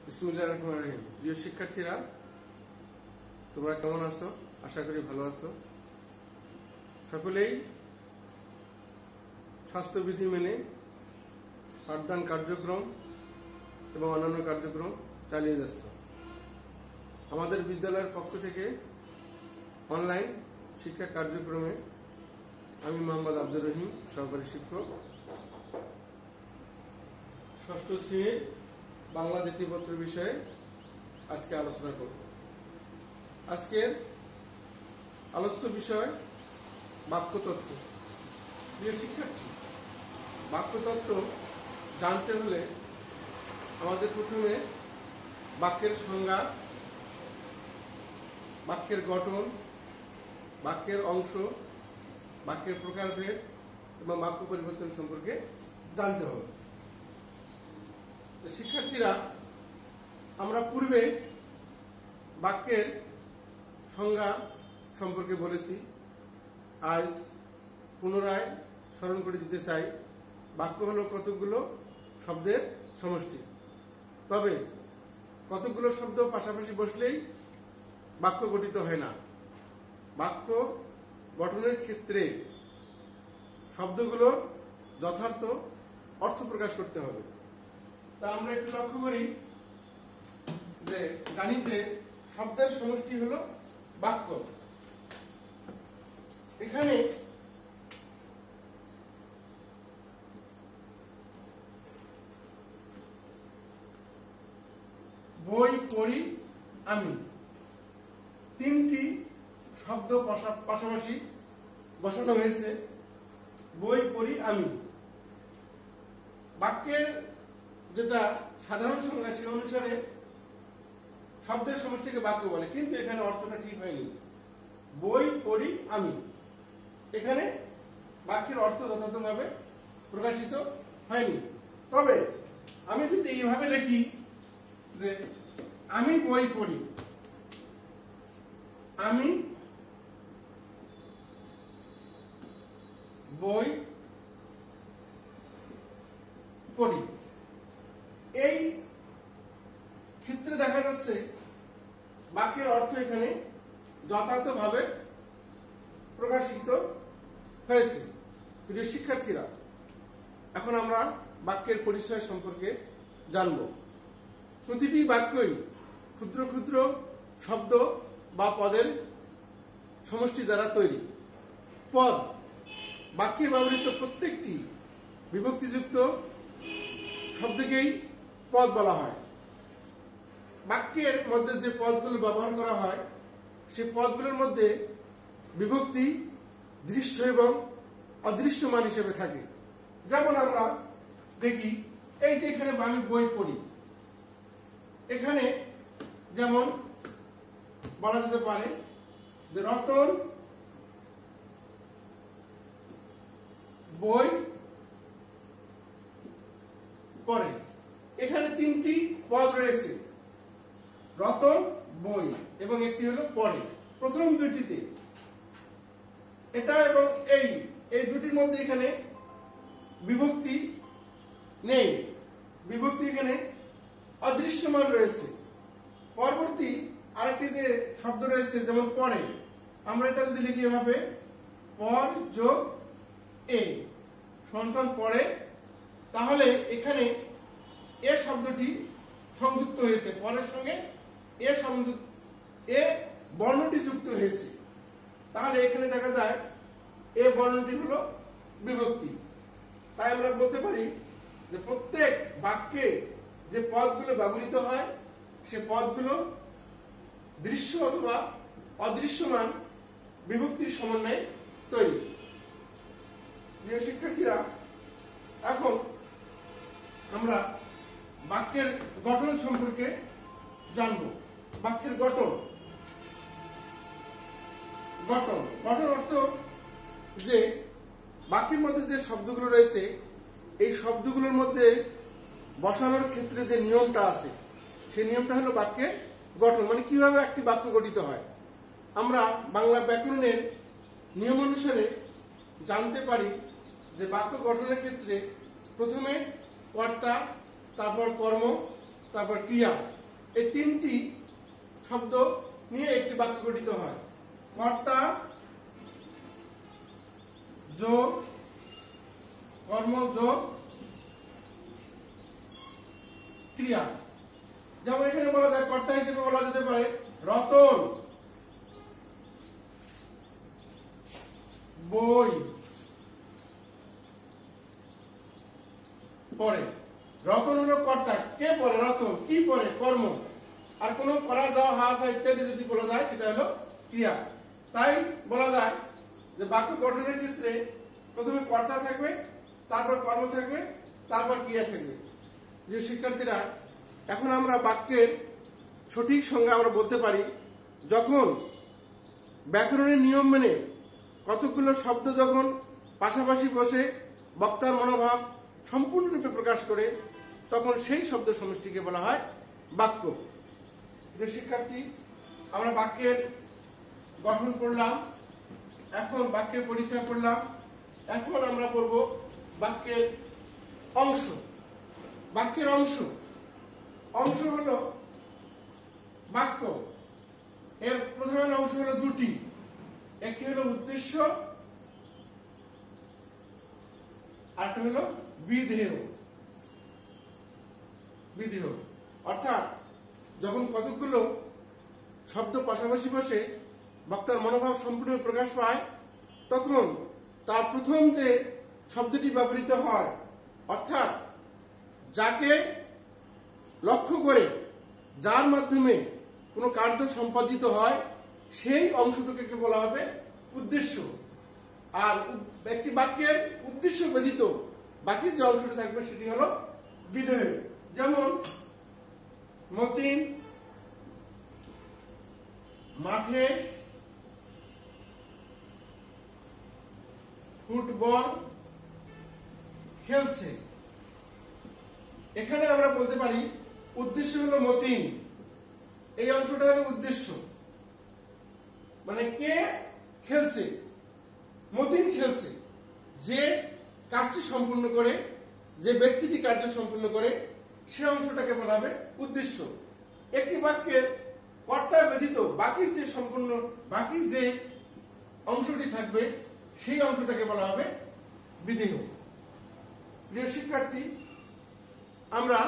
বিসমিল্লাহির রহমানির রহিম। প্রিয় শিক্ষার্থীরা, তোমরা কেমন আছো? আশা করি ভালো আছো। সকলেই স্বাস্থ্যবিধি মেনে পাঠদান কার্যক্রম এবং অন্যান্য কার্যক্রম চালিয়ে যাচ্ছ। আমাদের বিদ্যালয়ের পক্ষ থেকে অনলাইন শিক্ষা কার্যক্রমে আমি মোহাম্মদ আব্দুর রহিম, সহকারী শিক্ষক, ষষ্ঠ শ্রেণীর বাংলা দ্বিতীয়পত্র বিষয়ে আজকে আলোচনা করব। আজকের আলোচ্য বিষয় বাক্যতত্ত্ব। প্রিয় শিক্ষার্থী, বাক্যতত্ত্ব জানতে হলে আমাদের প্রথমে বাক্যের সংজ্ঞা, বাক্যের গঠন, বাক্যের অংশ, বাক্যের প্রকারভেদ এবং বাক্য পরিবর্তন সম্পর্কে জানতে হবে। শিক্ষার্থীরা, আমরা পূর্বে বাক্যের সংজ্ঞা সম্পর্কে বলেছি। আজ পুনরায় স্মরণ করে দিতে চাই। বাক্য হলো কতগুলো শব্দের সমষ্টি। তবে কতগুলো শব্দ পাশাপাশি বসলেই বাক্য গঠিত হয় না। বাক্য গঠনের ক্ষেত্রে শব্দগুলোর যথার্থ অর্থ প্রকাশ করতে হবে। তা আমরা একটু লক্ষ্য করি যে জানি যে শব্দের সমষ্টি হলো বাক্য। এখানে বই পড়ি আমি, তিনটি শব্দ পাশাপাশি বসানো হয়েছে। বই পড়ি আমি। বাক্যের যেটা সাধারণ সংজ্ঞা, সে অনুসারে শব্দের সমষ্টিকে বাক্য বলে, কিন্তু এখানে অর্থটা ঠিক হয়নি। বই পড়ি আমি, এখানে বাক্যের অর্থ যথাযথভাবে প্রকাশিত হয়নি। তবে আমি যদি এইভাবে লিখি যে আমি বই পড়ি, আমি বই পড়ি, এই ক্ষেত্রে দেখা যাচ্ছে বাক্যের অর্থ এখানে যথাযথভাবে প্রকাশিত হয়েছে। প্রিয় শিক্ষার্থীরা, এখন আমরা বাক্যের পরিচয় সম্পর্কে জানব। প্রতিটি বাক্যই ক্ষুদ্র ক্ষুদ্র শব্দ বা পদের সমষ্টি দ্বারা তৈরি। পদ, বাক্যে ব্যবহৃত প্রত্যেকটি বিভক্তিযুক্ত শব্দকেই পদ বলা হয়। বাক্যের মধ্যে যে পদগুলো ব্যবহার করা হয়, সেই পদগুলোর মধ্যে বিভক্তি দৃশ্য এবং অদৃশ্যমান হিসেবে থাকে। যেমন আমরা দেখি, এই যে এখানে আমি বই পড়ি, এখানে যেমন বলা যেতে পারে যে রতন বই পড়ে। এখানে তিনটি পদ রয়েছে, রতন, বই এবং একটি হলো পড়ে। প্রথম দুইটিতে এটা এবং এই দুটির মধ্যে এখানে বিভক্তি নেই, বিভক্তি এখানে অদৃশ্যমান রয়েছে। পরবর্তী আরেকটি যে শব্দ রয়েছে যেমন পড়ে, আমরা এটা যদি লিখি এভাবে, পর যোগ এ সমান পড়ে, তাহলে এখানে এ শব্দটি সংযুক্ত হয়েছে, পরের সঙ্গে এ বর্ণটি যুক্ত হয়েছে। তাহলে এখানে দেখা যায় এ বর্ণটি হলো বিভক্তি। তাই আমরা বলতে পারি যে প্রত্যেক বাক্যে যে পদগুলো ব্যবহৃত হয়, সে পদগুলো দৃশ্য অথবা অদৃশ্যমান বিভক্তির সমন্বয়ে তৈরি। প্রিয় শিক্ষার্থীরা, এখন আমরা বাক্যের গঠন সম্পর্কে জানব। বাক্যের গঠন অর্থ যে বাক্যের মধ্যে যে শব্দগুলো রয়েছে, এই শব্দগুলোর মধ্যে বসানোর ক্ষেত্রে যে নিয়মটা আছে, সেই নিয়মটা হলো বাক্যের গঠন, মানে কিভাবে একটি বাক্য গঠিত হয়। আমরা বাংলা ব্যাকরণের নিয়ম অনুসারে জানতে পারি যে বাক্য গঠনের ক্ষেত্রে প্রথমে কর্তা, তারপর কর্ম, তারপর ক্রিয়া, এই তিনটি শব্দ নিয়ে একটি বাক্য গঠিত হয়। কর্তা যোগ কর্ম যোগ ক্রিয়া। যেমন এখানে বলা যায়, কর্তা হিসেবে বলা যেতে পারে রতন বই পড়ে। রতন হলো কর্তা, কে পড়ে? রতন। কি পড়ে? কর্ম। আর কোনো করা যাওয়া হাত ইত্যাদি যদি বলা যায় সেটা হলো ক্রিয়া। তাই বলা যায় যে বাক্য গঠনের ক্ষেত্রে প্রথমে কর্তা থাকবে, তারপর কর্ম থাকবে, তারপর ক্রিয়া থাকবে। যে শিক্ষার্থীরা, এখন আমরা বাক্যের সঠিক সংজ্ঞা আমরা বলতে পারি যখন ব্যাকরণের নিয়ম মেনে কতগুলো শব্দ যখন পাশাপাশি বসে বক্তার মনোভাব সম্পূর্ণরূপে প্রকাশ করে, তখন সেই শব্দ সমষ্টিকে বলা হয় বাক্য। যে শিক্ষার্থী, আমরা বাক্যের গঠন করলাম, এখন বাক্যের পরিচয় করলাম, এখন আমরা করব বাক্যের অংশ। বাক্যের অংশ অংশ হলো বাক্য। এর প্রধান অংশ হলো দুটি, একটি হলো উদ্দেশ্য, আরেকটা হলো বিধেয়। বিধেয় অর্থাৎ যখন কতগুলো শব্দ পাশাপাশি বসে বক্তার মনোভাব সম্পূর্ণ প্রকাশ পায়, তখন তার প্রথম যে শব্দটি ব্যবহৃত হয়, অর্থাৎ যাকে লক্ষ্য করে যার মাধ্যমে কোনো কার্য সম্পাদিত হয়, সেই অংশটুকুকে বলা হবে উদ্দেশ্য। আর একটি বাক্যের উদ্দেশ্য ব্যতীত বাকি যে অংশটি থাকবে সেটি হলো বিধেয়। যেমন মতিন মাঠে ফুটবল খেলছে। এখানে আমরা বলতে পারি উদ্দেশ্য হলো মতিন, এই অংশটা হলো উদ্দেশ্য, মানে কে খেলছে? মতিন খেলছে। যে কাজটি সম্পূর্ণ করে, যে ব্যক্তিটি কার্য সম্পূর্ণ করে, সে অংশটাকে বলা হবে উদ্দেশ্য। একটি বাক্যের কর্তা ব্যতীত বাকি যে অংশটি থাকবে, সেই অংশটাকে বলা হবে বিধেয়। প্রিয় শিক্ষার্থী, আমরা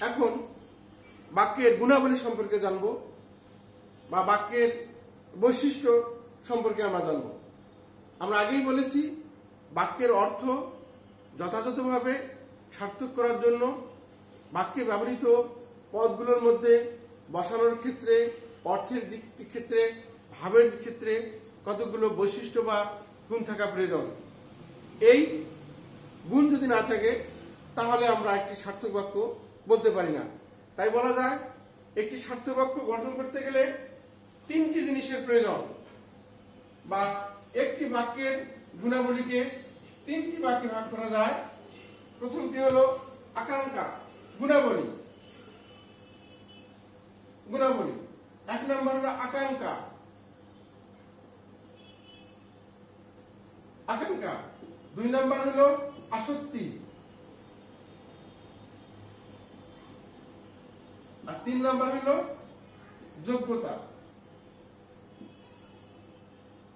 এখন বাক্যের গুণাবলী সম্পর্কে জানব, বা বাক্যের বৈশিষ্ট্য সম্পর্কে আমরা জানব। আমরা আগেই বলেছি, বাক্যের অর্থ যথাযথভাবে সার্থক করার জন্য বাক্যে ব্যবহৃত পদগুলোর মধ্যে বসানোর ক্ষেত্রে, অর্থের দিক ক্ষেত্রে, ভাবের ক্ষেত্রে কতগুলো বৈশিষ্ট্য বা গুণ থাকা প্রয়োজন। এই গুণ যদি না থাকে, তাহলে আমরা একটি সার্থক বাক্য বলতে পারি না। তাই বলা যায়, একটি সার্থক বাক্য গঠন করতে গেলে তিনটি জিনিসের প্রয়োজন, বা একটি বাক্যের গুণাবলীকে তিনটি বাক্যে ভাগ করা যায়। প্রথমটি হলো আকাঙ্ক্ষা, গুণাবলী। গুণাবলী এক নম্বর হলো আকাঙ্ক্ষা। আকাঙ্ক্ষা। দুই নম্বর হলো আসক্তি, আর তিন নম্বর হলো যোগ্যতা।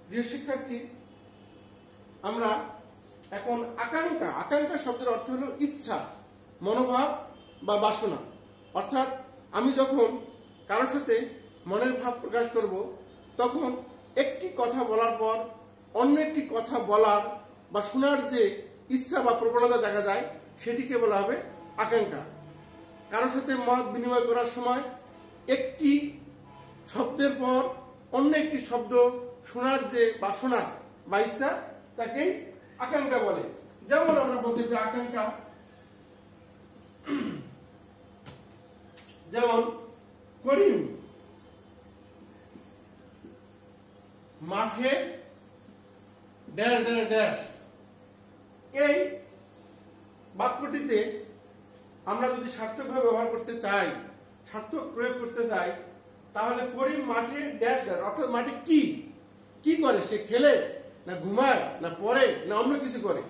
প্রিয় শিক্ষার্থী, আমরা এখন আকাঙ্ক্ষা। আকাঙ্ক্ষা শব্দের অর্থ হলো ইচ্ছা, মনোভাব বা বাসনা। অর্থাৎ আমি যখন কারোর সাথে মনের ভাব প্রকাশ করব, তখন একটি কথা বলার পর অন্য একটি কথা বলার বা শোনার যে ইচ্ছা বা প্রবণতা দেখা যায়, সেটিকে বলা হবে আকাঙ্ক্ষা। কারোর সাথে মত বিনিময় করার সময় একটি শব্দের পর অন্য একটি শব্দ শোনার যে বাসনা বা ইচ্ছা, তাকেই আকাঙ্ক্ষা বলে। যেমন আমরা বলতে পারি আকাঙ্ক্ষা, যেমন করিম মাঠে ড্যাশ ড্যাশ ড্যাশ। এই বাক্যটিতে আমরা যদি সার্থকভাবে ব্যবহার করতে চাই, সার্থক প্রয়োগ করতে চাই, তাহলে করিম মাঠে ড্যাশ ড্যাশ, অর্থাৎ মাঠে কি কি করে? সে খেলে, না ঘুমায়, না পড়ে, না অন্য কিছু করে?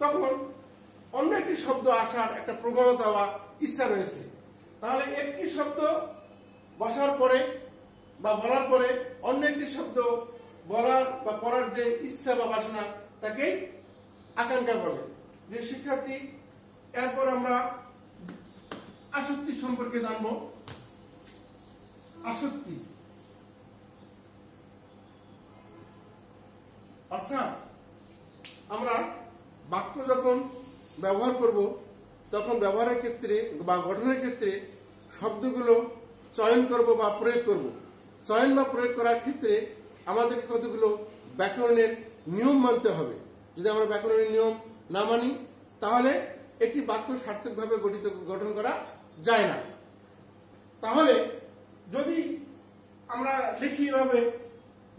তখন অন্য একটি শব্দ আসার একটা প্রবণতা বা ইচ্ছা রয়েছে, তাহলে একটি শব্দ বসার পরে বা বলার পরে অন্য একটি শব্দ বলার বা পড়ার যে ইচ্ছা বা বাসনা তাকেই আকাঙ্ক্ষা বলে। যে শিক্ষার্থী, এরপর আমরা আসক্তি সম্পর্কে জানবো। আসক্তি অর্থাৎ আমরা বাক্য যখন ব্যবহার করব তখন ব্যবহারের ক্ষেত্রে বা গঠনের ক্ষেত্রে শব্দগুলো চয়ন করব বা প্রয়োগ করব। চয়ন বা প্রয়োগ করার ক্ষেত্রে আমাদেরকে কতগুলো ব্যাকরণের নিয়ম মানতে হবে। যদি আমরা ব্যাকরণের নিয়ম না মানি তাহলে একটি বাক্য সার্থকভাবে গঠন করা যায় না। তাহলে যদি আমরা লিখি এভাবে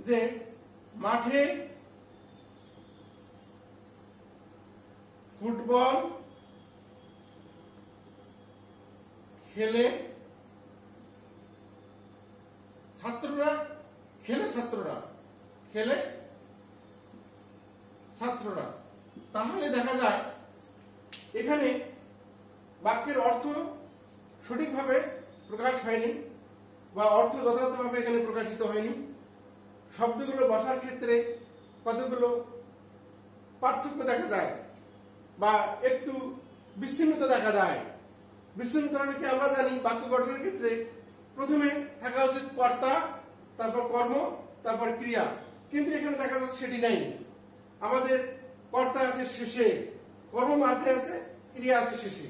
যে মাঠে ফুটবল খেলে ছাত্ররা, তাহলে দেখা যায় এখানে বাক্যের অর্থ সঠিকভাবে প্রকাশ হয়নি বা অর্থ যথাযথভাবে এখানে প্রকাশিত হয়নি। শব্দগুলো বসার ক্ষেত্রে কতগুলো পার্থক্য দেখা যায় বা একটু বিচ্ছিন্নতা দেখা যায়। বিচ্ছিন্নতাকে আমরা জানি বাক্য গঠনের ক্ষেত্রে প্রথমে থাকা উচিত কর্তা, তারপর কর্ম, তারপর ক্রিয়া, কিন্তু এখানে দেখা যাচ্ছে সেটি নাই। আমাদের কর্তা আছে শেষে, কর্ম মাঠে আছে, ক্রিয়া আছে শেষে।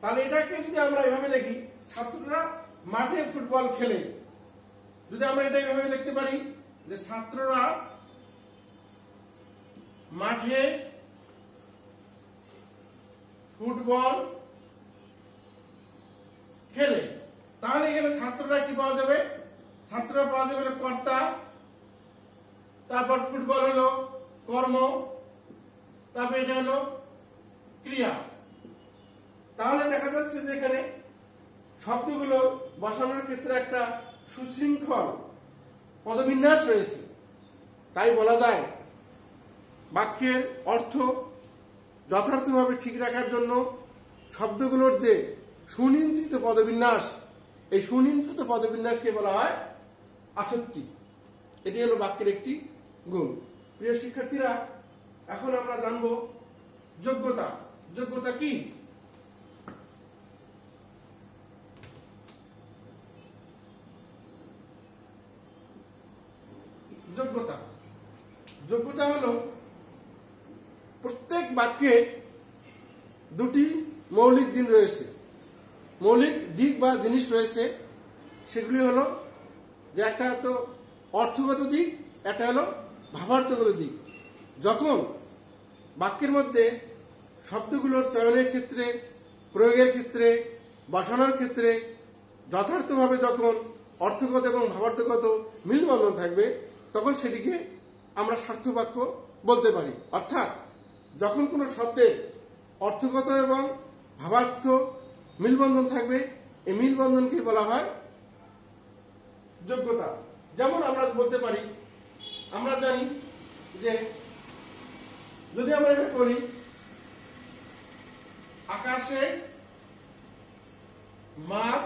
তাহলে এটাকে যদি আমরা এভাবে লিখি, ছাত্ররা মাঠে ফুটবল খেলে, যদি আমরা এটা এভাবে লিখতে পারি যে ছাত্ররা মাঠে ফুটবল খেলে, তাহলে এখানে ছাত্ররা কি পাওয়া যাবে? ছাত্ররা পাওয়া যাবে কর্তা, তারপর ফুটবল হলো কর্ম, তারপর এটা হলো ক্রিয়া। তাহলে দেখা যাচ্ছে যে এখানে শব্দগুলো বসানোর ক্ষেত্রে একটা সুশৃঙ্খল পদবিন্যাস রয়েছে। তাই বলা যায় বাক্যের অর্থ যথার্থভাবে ঠিক রাখার জন্য শব্দগুলোর যে সুনিয়ন্ত্রিত পদবিন্যাস, এই সুনিয়ন্ত্রিত পদবিন্যাসকে বলা হয় আসক্তি। এটি হলো বাক্যের একটি গুণ। প্রিয় শিক্ষার্থীরা, এখন আমরা জানব যোগ্যতা। যোগ্যতা কি? যোগ্যতা হলো প্রত্যেক বাক্যের দুটি মৌলিক জিনিস রয়েছে, মৌলিক দিক বা জিনিস রয়েছে। সেগুলি হলো যে একটা তো অর্থগত দিক, একটা হলো ভাবার্থগত দিক। যখন বাক্যের মধ্যে শব্দগুলোর চয়নের ক্ষেত্রে, প্রয়োগের ক্ষেত্রে, বসানোর ক্ষেত্রে যথার্থভাবে যখন অর্থগত এবং ভাবার্থগত মিলবন্ধন থাকবে তখন সেটিকে আমরা সার্থক বাক্য বলতে পারি। অর্থাৎ যখন কোনো শব্দের অর্থগত এবং ভাবার্থ মিলবন্ধন থাকবে, এই মিলবন্ধনকে বলা হয় যোগ্যতা। যেমন আমরা বলতে পারি, আমরা জানি যে যদি আমরা এটা করি, আকাশে মাছ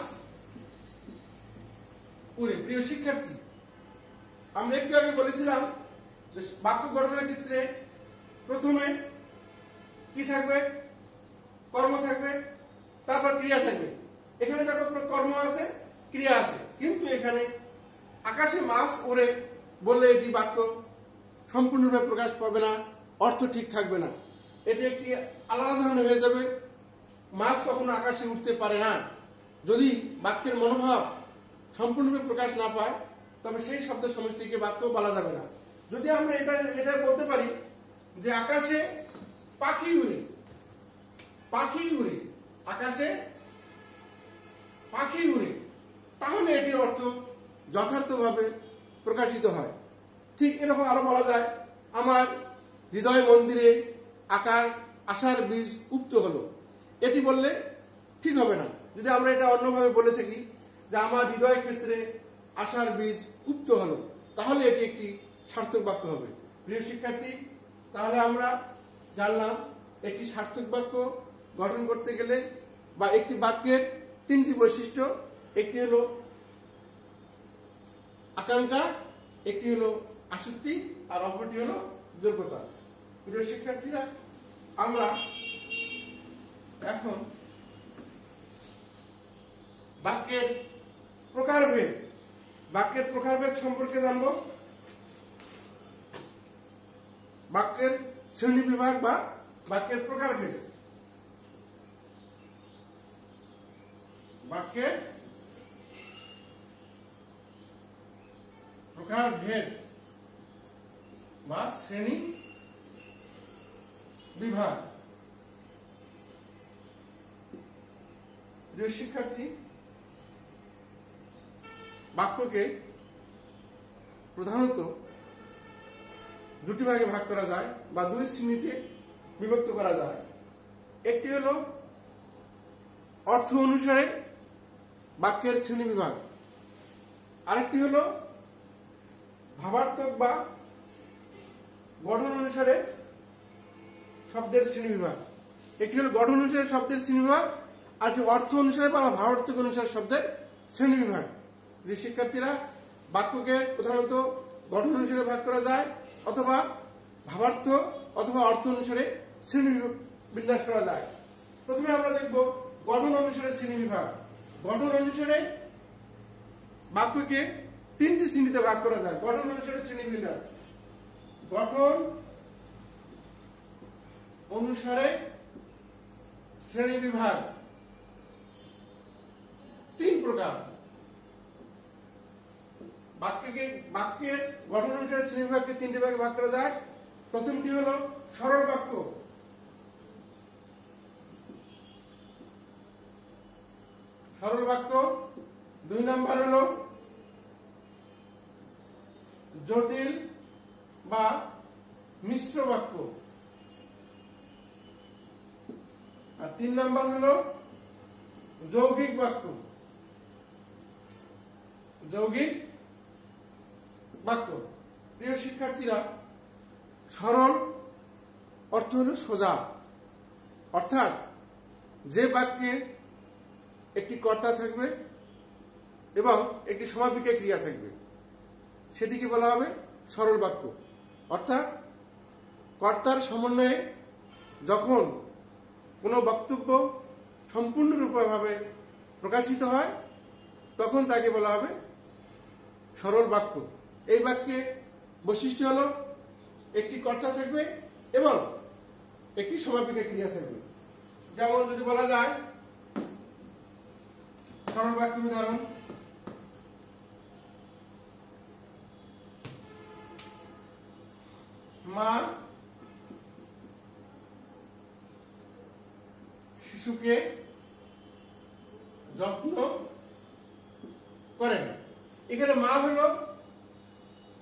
উড়ে। প্রিয় শিক্ষার্থী, আমরা একটু আগে বলেছিলাম যে বাক্য গঠনের ক্ষেত্রে প্রথমে কি থাকবে? কর্ম থাকবে, তারপর ক্রিয়া থাকবে। এখানে যখন কর্ম আছে, ক্রিয়া আছে, কিন্তু এখানে আকাশে মাছ ওড়ে বললে এটি বাক্য সম্পূর্ণভাবে প্রকাশ পাবে না, অর্থ ঠিক থাকবে না। এটি একটি আলাদা ধরনের হয়ে যাবে। মাছ কখনো আকাশে উঠতে পারে না। যদি বাক্যের মনোভাব সম্পূর্ণভাবে প্রকাশ না পায় তবে সেই শব্দ সমষ্টিকে বাক্য বলা যাবে না। যদি আমরা এটা বলতে পারি যে আকাশে পাখি উড়ে, আকাশে পাখি উড়ে, তাহলে এটির অর্থ যথার্থভাবে প্রকাশিত হয়। ঠিক এরকম আরো বলা যায়, আমার হৃদয় মন্দিরে আশার বীজ উপ্ত হলো। এটি বললে ঠিক হবে না। যদি আমরা এটা অন্যভাবে বলে থাকি যে আমার হৃদয় ক্ষেত্রে আশার বীজ উপ্ত হলো, তাহলে এটি একটি সার্থক বাক্য হবে। প্রিয় শিক্ষার্থী, তাহলে আমরা জানলাম একটি সার্থক বাক্য গঠন করতে গেলে বা একটি বাক্যের তিনটি বৈশিষ্ট্য, একটি হলো আকাঙ্ক্ষা, একটি হলো আসক্তি, আর অপরটি হলো যোগ্যতা। প্রিয় শিক্ষার্থীরা, আমরা এখন বাক্যের প্রকারভেদ সম্পর্কে জানব। বাক্যের শ্রেণী বিভাগ বা বাক্যের প্রকারভেদ। বাক্যের প্রকারভেদ বা শ্রেণী বিভাগ। প্রিয় শিক্ষার্থী, বাক্যকে প্রধানত দুটি ভাগে ভাগ করা যায় বা দুই শ্রেণীতে বিভক্ত করা যায়। একটি হলো অর্থ অনুসারে বাক্যের শ্রেণী বিভাগ, আরেকটি হলো ভাবার্থক বা গঠন অনুসারে শব্দের শ্রেণী বিভাগ। একটি হলো গঠন অনুসারে শব্দের শ্রেণী বিভাগ, আর একটি অর্থ অনুসারে বা ভাবার্থক অনুসারে শব্দের শ্রেণী বিভাগ। শিক্ষার্থীরা, বাক্যকে প্রধানত গঠন অনুসারে ভাগ করা যায় অথবা ভাবার্থ অথবা অর্থ অনুসারে শ্রেণী বিন্যাস করা যায়। প্রথমে আমরা দেখব গঠন অনুসারে শ্রেণী বিভাগ। গঠন অনুসারে বাক্যকে তিনটি শ্রেণীতে ভাগ করা যায়। গঠন অনুসারে শ্রেণী বিন্যাস। গঠন অনুসারে শ্রেণী বিভাগ তিন প্রকার। বাক্যের গঠন অনুসারে শ্রেণী বিভাগকে তিনটি ভাগে ভাগ করা যায়। প্রথমটি হলো সরল বাক্য। সরল বাক্য। দুই নাম্বার হলো জটিল বা মিশ্র বাক্য। আর তিন নাম্বার হলো যৌগিক বাক্য। যৌগিক বাক্য। প্রিয় শিক্ষার্থীরা, সরল অর্থ হলো সোজা, অর্থাৎ যে বাক্যে একটি কর্তা থাকবে এবং একটি সমাপিকা ক্রিয়া থাকবে সেটিকে বলা হবে সরল বাক্য। অর্থাৎ কর্তার সমন্বয়ে যখন কোনো বক্তব্য সম্পূর্ণরূপভাবে প্রকাশিত হয় তখন তাকে বলা হবে সরল বাক্য। এই বাক্যে বৈশিষ্ট্য হলো একটি কর্তা থাকবে এবং একটি সমাপিকা ক্রিয়া থাকবে। যেমন যদি বলা যায় সরল বাক্যের উদাহরণ, মা শিশুকে যত্ন করেন। এখানে মা হলো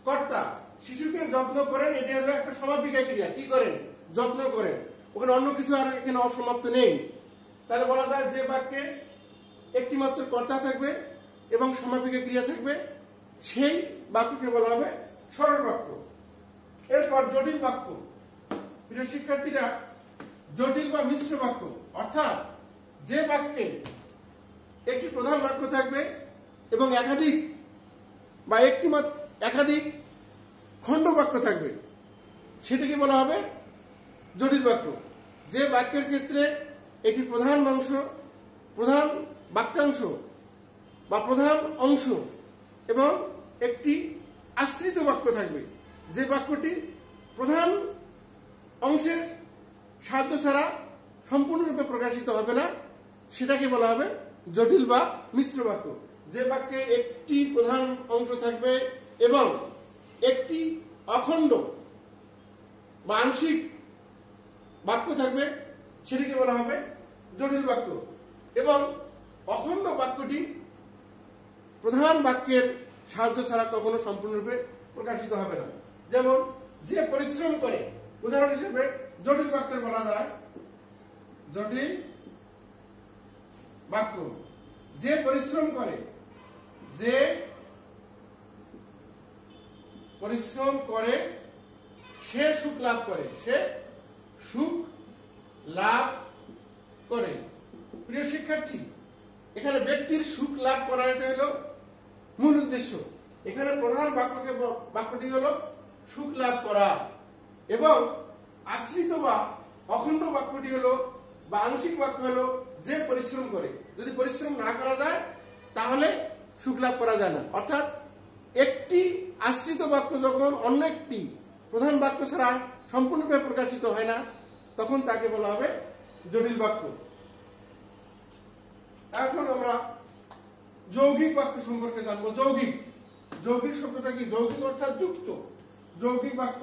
কর্তা, শিশুকে যত্ন করেন এটা হলো একটা সমাপিকা ক্রিয়া। কি করেন? যত্ন করেন। ওখানে অন্য কিছু আর এখানে অসমাপ্ত নেই। তাহলে বলা যায় যে বাক্যে একটি মাত্র কর্তা থাকবে এবং সমাপিকা ক্রিয়া থাকবে সেই বাক্যকে বলা হবে সরল বাক্য। এরপর জটিল বাক্য। প্রিয় শিক্ষার্থীরা, জটিল বা মিশ্র বাক্য অর্থাৎ যে বাক্যে একটি প্রধান বাক্য থাকবে এবং একাধিক বা একাধিক খণ্ড বাক্য থাকবে সেটাকে বলা হবে জটিল বাক্য। যে বাক্যের ক্ষেত্রে একটি প্রধান বাক্যাংশ বা প্রধান অংশ এবং একটি আশ্রিত বাক্য থাকবে, যে বাক্যটি প্রধান অংশের সাহায্য ছাড়া সম্পূর্ণরূপে প্রকাশিত হবে না সেটাকে বলা হবে জটিল বা মিশ্র বাক্য। যে বাক্যে একটি প্রধান অংশ থাকবে এবং একটি অখণ্ড বা আংশিক বাক্য থাকবে সেটিকে বলা হবে জটিল বাক্য। এবং অখণ্ড বাক্যটি প্রধান বাক্যের সাহায্য ছাড়া কখনো সম্পূর্ণরূপে প্রকাশিত হবে না। যেমন যে পরিশ্রম করে, উদাহরণ হিসেবে জটিল বাক্যের বলা যায় জটিল বাক্য। যে পরিশ্রম করে, যে পরিশ্রম করে সে সুখ লাভ করে, সে সুখ লাভ করে। প্রিয় শিক্ষার্থী, এখানে ব্যক্তির সুখ লাভ করা, এটা হলো মূল উদ্দেশ্য। এখানে প্রধান বাক্যটি হলো সুখ লাভ করা, এবং আশ্রিত বা অখণ্ড বাক্যটি হলো বা আংশিক বাক্য হলো যে পরিশ্রম করে। যদি পরিশ্রম না করা যায় তাহলে সুখ লাভ করা যায় না। অর্থাৎ একটি আশ্রিত বাক্য যখন অন্য একটি প্রধান বাক্য ছাড়া সম্পূর্ণভাবে প্রকাশিত হয় না, তখন তাকে বলা হবে জটিল বাক্য। এখন আমরা যৌগিক বাক্য সম্পর্কে জানবো। যৌগিক যৌগিক শব্দটা কি? যৌগিক অর্থাৎ যুক্ত। যৌগিক বাক্য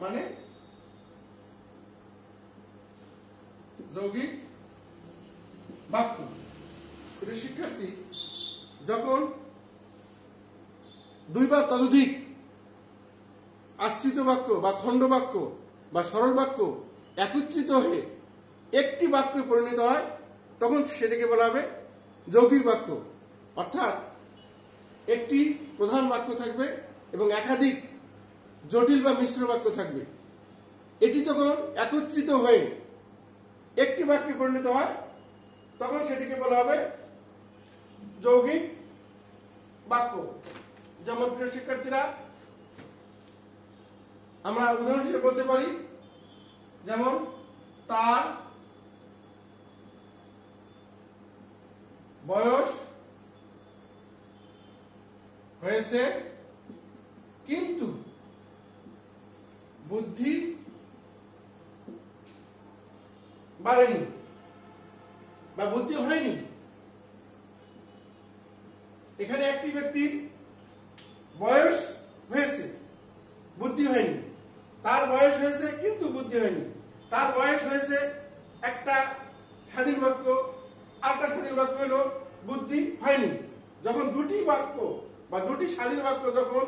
মানে যৌগিক বাক্য। শিক্ষার্থী যখন দুই বা ততোধিক আশ্রিত বাক্য বা খণ্ড বাক্য বা সরল বাক্য একত্রিত হয়ে একটি বাক্যে পরিণত হয়, তখন সেটাকে বলা হবে যৌগিক বাক্য। অর্থাৎ একটি প্রধান বাক্য থাকবে এবং একাধিক জটিল বা মিশ্র বাক্য থাকবে। এটি যখন একত্রিত হয়ে একটি বাক্যে পরিণত হয়, তখন সেটিকে বলা হবে যৌগিক বাক্য। যেমন প্রিয় শিক্ষার্থীরা, আমরা উদাহরণ হিসেবে বলতে পারি, যেমন তার বয়স হয়েছে কিন্তু বুদ্ধি বাড়েনি বা বুদ্ধি হয়নি। এখানে একটি ব্যক্তির বয়স হয়েছে, বুদ্ধি হয়নি। তার বয়স হয়েছে কিন্তু বুদ্ধি হয়নি। তার বয়স হয়েছে একটা স্বাধীন বাক্য, আরেকটা স্বাধীন বাক্য হলো বুদ্ধি হয়নি। যখন দুটি বাক্য বা দুটি স্বাধীন বাক্য যখন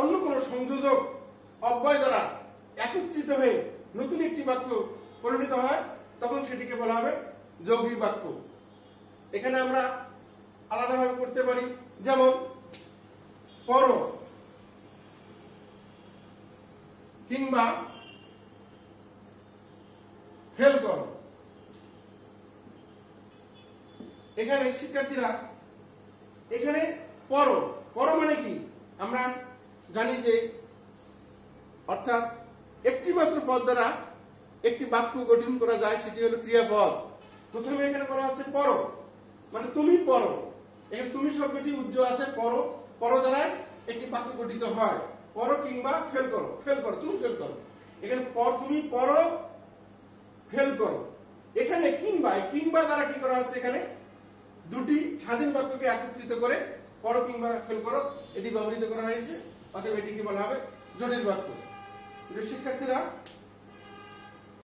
অন্য কোনো সংযোজক অব্যয় দ্বারা একত্রিত হয়ে নতুন একটি বাক্য পরিণত হয়, তখন সেটিকে বলা হবে যৌগিক বাক্য। এখানে আমরা আলাদাভাবে করতে পারি, যেমন পর কিংবা ফেল করো। এখানে শিক্ষার্থীরা, এখানে পর পর মানে কি? আমরা জানি যে অর্থাৎ একটি মাত্র পদ দ্বারা একটি বাক্য গঠন করা যায়, সেটি হলো ক্রিয়াপদ। প্রথমে এখানে বলা হচ্ছে পর, মানে তুমি পড়ো। এখানে তুমি শব্দটি উজ্জ্বল আছে, পড়ো। পড়ো দ্বারা একটি বাক্য গঠিত হয়। পড়ো কিংবা ফেল করো, ফেল করো, তুমি ফেল করো। এখানে তুমি পড়ো, ফেল করো। এখানে কিংবা, কিংবা দ্বারা কি করা হচ্ছে? এখানে দুটি স্বাধীন বাক্যকে একত্রিত করে পড়ো কিংবা ফেল করো এটি ব্যবহৃত করা হয়েছে। অতএব এটিকে বলা হবে জটিল বাক্য। শিক্ষার্থীরা,